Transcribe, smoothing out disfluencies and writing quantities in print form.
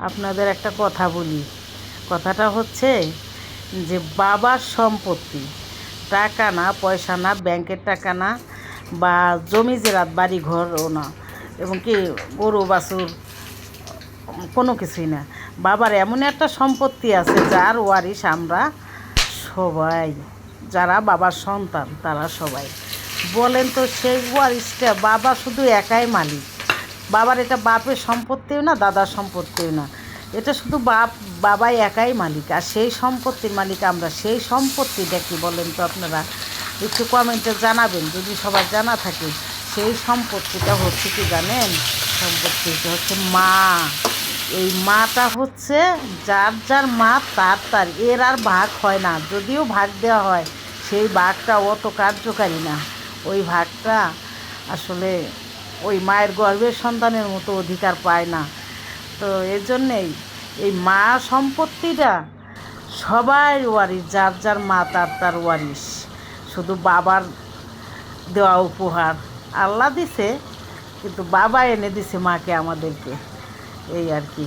আপনাদের একটা কথা বলি। কথাটা হচ্ছে যে বাবার সম্পত্তি, টাকা না, পয়সা না, ব্যাংকের টাকা না, বা জমি জেরাত বাড়ি ঘরও না, এবং কি গরু বাছুর কোনো কিছুই না। বাবার এমন একটা সম্পত্তি আছে যার ওয়ারিশ আমরা সবাই, যারা বাবার সন্তান তারা সবাই। বলেন তো সেই ওয়ারিশটা বাবা শুধু একাই মালিক। বাবার এটা বাপের সম্পত্তিও না, দাদার সম্পত্তিও না, এটা শুধু বাবাই একাই মালিক। আর সেই সম্পত্তির মালিক আমরা। সেই সম্পত্তিটা কি বলেন তো আপনারা? একটু কমেন্টে জানাবেন যদি সবার জানা থাকে। সেই সম্পত্তিটা হচ্ছে কি জানেন? সম্পত্তিটা হচ্ছে মা। এই মাটা হচ্ছে যার যার মা তার এর আর ভাগ হয় না। যদিও ভাগ দেওয়া হয়, সেই ভাগটা অত কার্যকারী না। ওই ভাগটা আসলে ওই মায়ের গর্ভের সন্তানের মতো অধিকার পায় না। তো এর জন্যেই এই মা সম্পত্তিটা সবাই ওয়ারিশ, যার যার মা তার ওয়ারিশ। শুধু বাবার দেওয়া উপহার আল্লাহ দিছে, কিন্তু বাবা এনে দিছে মাকে আমাদেরকে, এই আর কি।